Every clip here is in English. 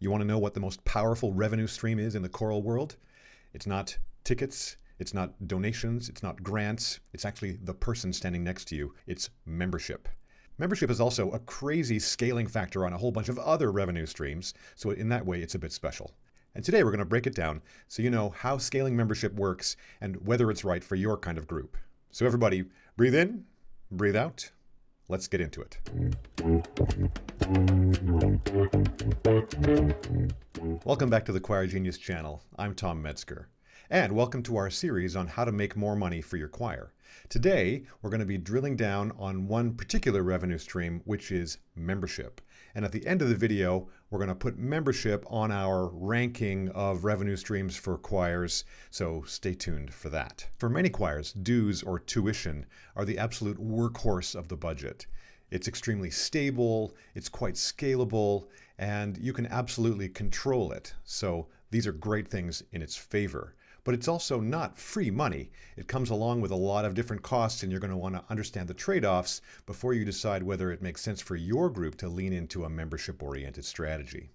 You want to know what the most powerful revenue stream is in the choral world? It's not tickets, it's not donations, it's not grants, it's actually the person standing next to you. It's membership. Membership is also a crazy scaling factor on a whole bunch of other revenue streams, so in that way it's a bit special. And today we're going to break it down so you know how scaling membership works and whether it's right for your kind of group. So everybody, breathe in, breathe out. Let's get into it. Welcome back to the Choir Genius channel. I'm Tom Metzger. And welcome to our series on how to make more money for your choir. Today, we're going to be drilling down on one particular revenue stream, which is membership. And at the end of the video, we're going to put membership on our ranking of revenue streams for choirs, so stay tuned for that. For many choirs, dues or tuition are the absolute workhorse of the budget. It's extremely stable, it's quite scalable, and you can absolutely control it. So these are great things in its favor. But it's also not free money. It comes along with a lot of different costs, and you're going to want to understand the trade-offs before you decide whether it makes sense for your group to lean into a membership-oriented strategy.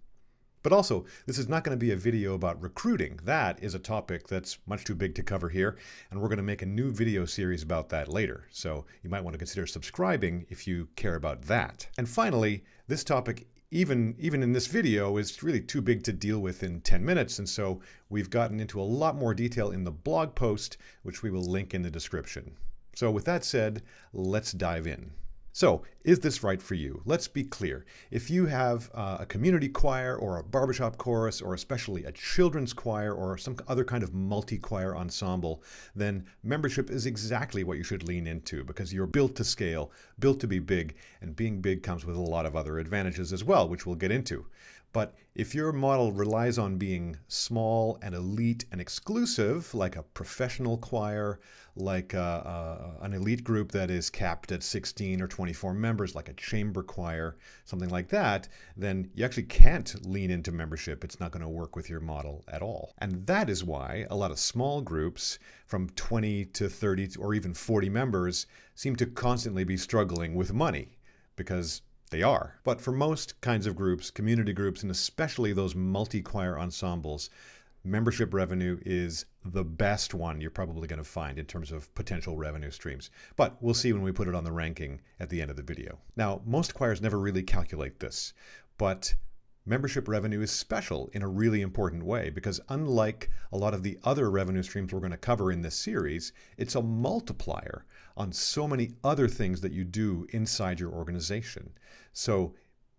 But also, this is not going to be a video about recruiting. That is a topic that's much too big to cover here, and we're going to make a new video series about that later. So you might want to consider subscribing if you care about that. And finally, this topic even in this video is really too big to deal with in 10 minutes, and so we've gotten into a lot more detail in the blog post, which we will link in the description. So with that said, let's dive in. So, is this right for you? Let's be clear. If you have a community choir or a barbershop chorus or especially a children's choir or some other kind of multi-choir ensemble, then membership is exactly what you should lean into because you're built to scale, built to be big, and being big comes with a lot of other advantages as well, which we'll get into. But if your model relies on being small and elite and exclusive, like a professional choir, like an elite group that is capped at 16 or 24 members, like a chamber choir, something like that, then you actually can't lean into membership. It's not going to work with your model at all. And that is why a lot of small groups from 20 to 30 or even 40 members seem to constantly be struggling with money because they are. But for most kinds of groups, community groups, and especially those multi-choir ensembles, membership revenue is the best one you're probably going to find in terms of potential revenue streams. But we'll see when we put it on the ranking at the end of the video. Now, most choirs never really calculate this, but membership revenue is special in a really important way because unlike a lot of the other revenue streams we're going to cover in this series, it's a multiplier on so many other things that you do inside your organization. So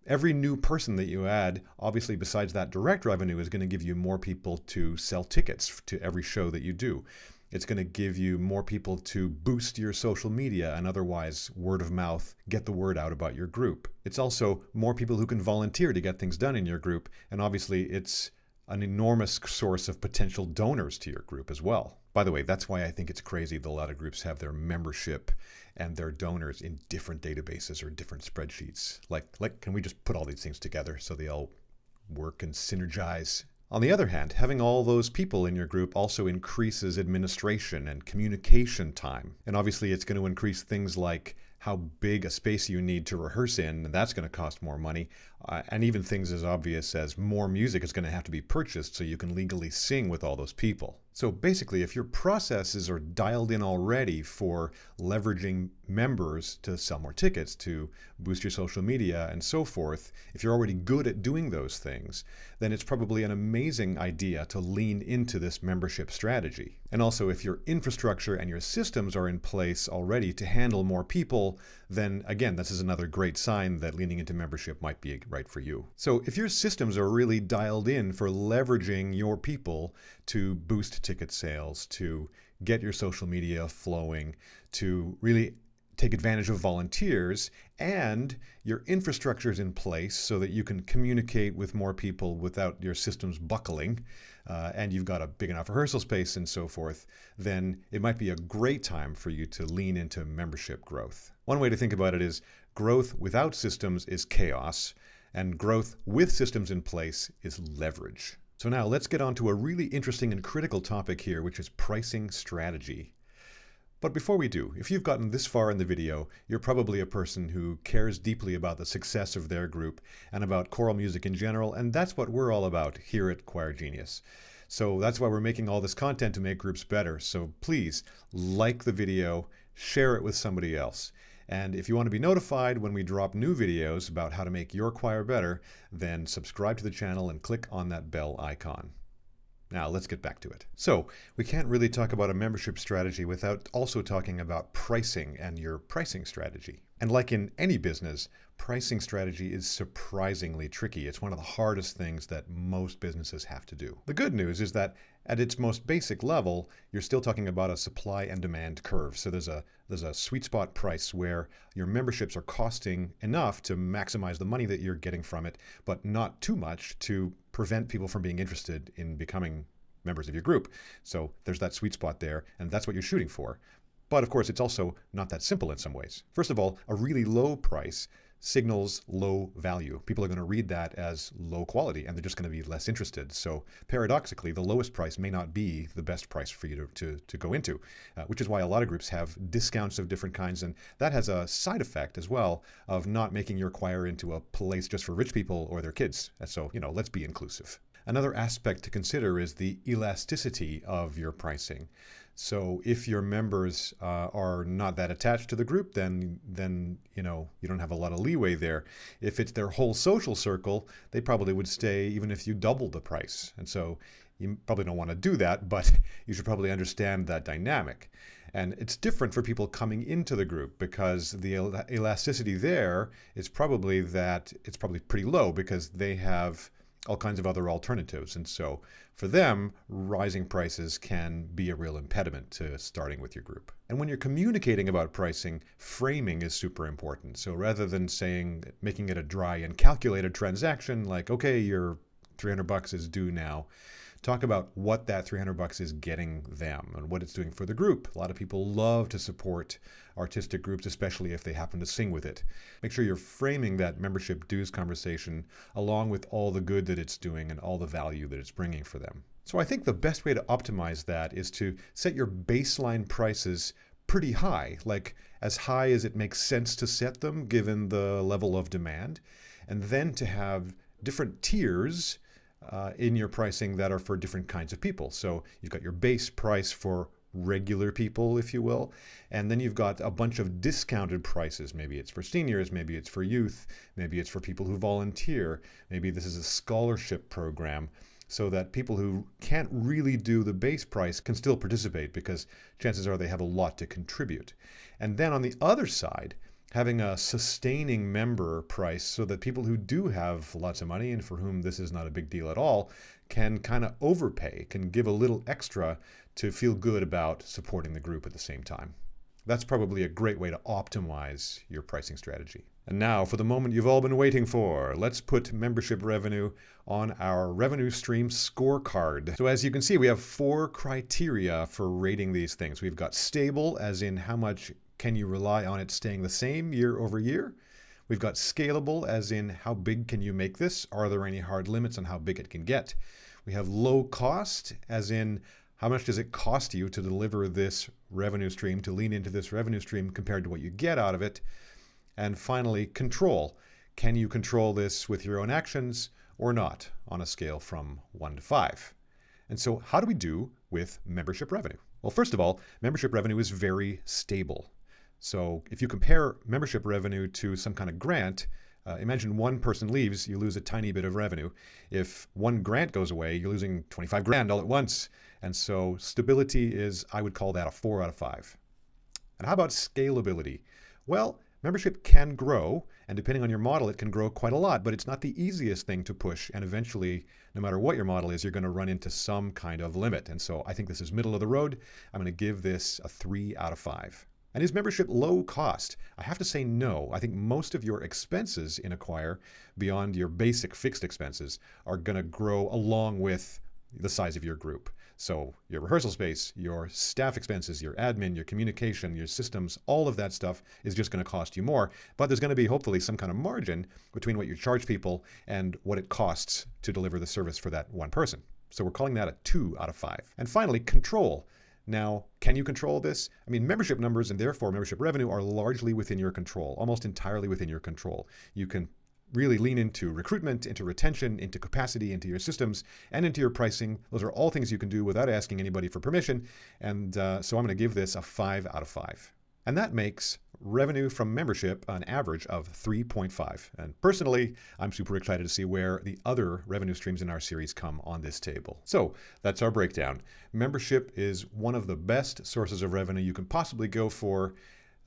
every new person that you add, obviously besides that direct revenue, is going to give you more people to sell tickets to every show that you do. It's going to give you more people to boost your social media and otherwise word of mouth, get the word out about your group. It's also more people who can volunteer to get things done in your group. And obviously it's an enormous source of potential donors to your group as well. By the way, that's why I think it's crazy that a lot of groups have their membership and their donors in different databases or different spreadsheets. Like, can we just put all these things together so they all work and synergize? On the other hand, having all those people in your group also increases administration and communication time. And obviously it's going to increase things like how big a space you need to rehearse in, and that's going to cost more money. And even things as obvious as more music is going to have to be purchased so you can legally sing with all those people. So basically, if your processes are dialed in already for leveraging members to sell more tickets, to boost your social media and so forth, if you're already good at doing those things, then it's probably an amazing idea to lean into this membership strategy. And also, if your infrastructure and your systems are in place already to handle more people, then again, this is another great sign that leaning into membership might be right for you. So if your systems are really dialed in for leveraging your people to boost ticket sales, to get your social media flowing, to really take advantage of volunteers, and your infrastructure is in place so that you can communicate with more people without your systems buckling, and you've got a big enough rehearsal space and so forth, then it might be a great time for you to lean into membership growth. One way to think about it is growth without systems is chaos, and growth with systems in place is leverage. So now let's get on to a really interesting and critical topic here, which is pricing strategy. But before we do, if you've gotten this far in the video, you're probably a person who cares deeply about the success of their group and about choral music in general, and that's what we're all about here at Choir Genius. So that's why we're making all this content to make groups better. So please like the video, share it with somebody else. And if you want to be notified when we drop new videos about how to make your choir better, then subscribe to the channel and click on that bell icon. Now let's get back to it. So we can't really talk about a membership strategy without also talking about pricing and your pricing strategy. And like in any business, pricing strategy is surprisingly tricky. It's one of the hardest things that most businesses have to do. The good news is that at its most basic level, you're still talking about a supply and demand curve. So there's a sweet spot price where your memberships are costing enough to maximize the money that you're getting from it, but not too much to prevent people from being interested in becoming members of your group. So there's that sweet spot there, and that's what you're shooting for. But of course, it's also not that simple in some ways. First of all, a really low price signals low value. People are going to read that as low quality, and they're just going to be less interested. So paradoxically, the lowest price may not be the best price for you to go into, which is why a lot of groups have discounts of different kinds. And that has a side effect as well of not making your choir into a place just for rich people or their kids. And so, let's be inclusive. Another aspect to consider is the elasticity of your pricing. So if your members are not that attached to the group, then you don't have a lot of leeway there. If it's their whole social circle, they probably would stay even if you double the price. And so you probably don't want to do that, but you should probably understand that dynamic. And it's different for people coming into the group because the elasticity there is probably pretty low because they have all kinds of other alternatives. And so for them, rising prices can be a real impediment to starting with your group. And when you're communicating about pricing, framing is super important. So rather than making it a dry and calculated transaction, like, okay, your $300 is due now, talk about what that $300 is getting them and what it's doing for the group. A lot of people love to support artistic groups, especially if they happen to sing with it. Make sure you're framing that membership dues conversation along with all the good that it's doing and all the value that it's bringing for them. So I think the best way to optimize that is to set your baseline prices pretty high, like as high as it makes sense to set them given the level of demand, and then to have different tiers in your pricing that are for different kinds of people. So you've got your base price for regular people, if you will, and then you've got a bunch of discounted prices. Maybe it's for seniors, maybe it's for youth, maybe it's for people who volunteer, maybe this is a scholarship program, so that people who can't really do the base price can still participate because chances are they have a lot to contribute. And then on the other side, having a sustaining member price so that people who do have lots of money and for whom this is not a big deal at all can kind of overpay, can give a little extra to feel good about supporting the group at the same time. That's probably a great way to optimize your pricing strategy. And now for the moment you've all been waiting for, let's put membership revenue on our revenue stream scorecard. So as you can see, we have 4 criteria for rating these things. We've got stable, as in how much can you rely on it staying the same year over year? We've got scalable, as in how big can you make this? Are there any hard limits on how big it can get? We have low cost, as in how much does it cost you to deliver this revenue stream, to lean into this revenue stream compared to what you get out of it? And finally, control. Can you control this with your own actions or not on a scale from 1 to 5? And so how do we do with membership revenue? Well, first of all, membership revenue is very stable. So if you compare membership revenue to some kind of grant, imagine one person leaves, you lose a tiny bit of revenue. If one grant goes away, you're losing 25 grand all at once. And so stability is, I would call that a 4 out of 5. And how about scalability? Well, membership can grow, and depending on your model, it can grow quite a lot, but it's not the easiest thing to push. And eventually, no matter what your model is, you're going to run into some kind of limit. And so I think this is middle of the road. I'm going to give this a 3 out of 5. And is membership low cost? I have to say no. I think most of your expenses in a choir, beyond your basic fixed expenses, are going to grow along with the size of your group. So your rehearsal space, your staff expenses, your admin, your communication, your systems, all of that stuff is just going to cost you more. But there's going to be hopefully some kind of margin between what you charge people and what it costs to deliver the service for that one person. So we're calling that a 2 out of 5. And finally, control. Now, can you control this? I mean, membership numbers and therefore membership revenue are largely within your control, almost entirely within your control. You can really lean into recruitment, into retention, into capacity, into your systems, and into your pricing. Those are all things you can do without asking anybody for permission. And so I'm going to give this a 5 out of 5. And that makes revenue from membership an average of 3.5. And personally, I'm super excited to see where the other revenue streams in our series come on this table. So that's our breakdown. Membership is one of the best sources of revenue you can possibly go for,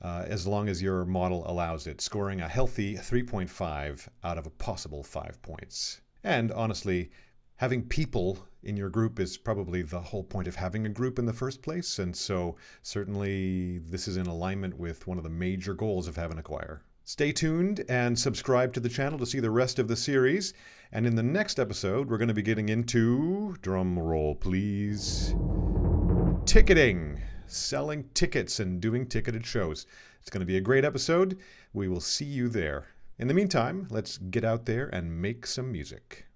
as long as your model allows it, scoring a healthy 3.5 out of a possible 5 points. And honestly, having people in your group is probably the whole point of having a group in the first place. And so certainly this is in alignment with one of the major goals of having a choir. Stay tuned and subscribe to the channel to see the rest of the series. And in the next episode, we're going to be getting into, drum roll please, ticketing. Selling tickets and doing ticketed shows. It's going to be a great episode. We will see you there. In the meantime, let's get out there and make some music.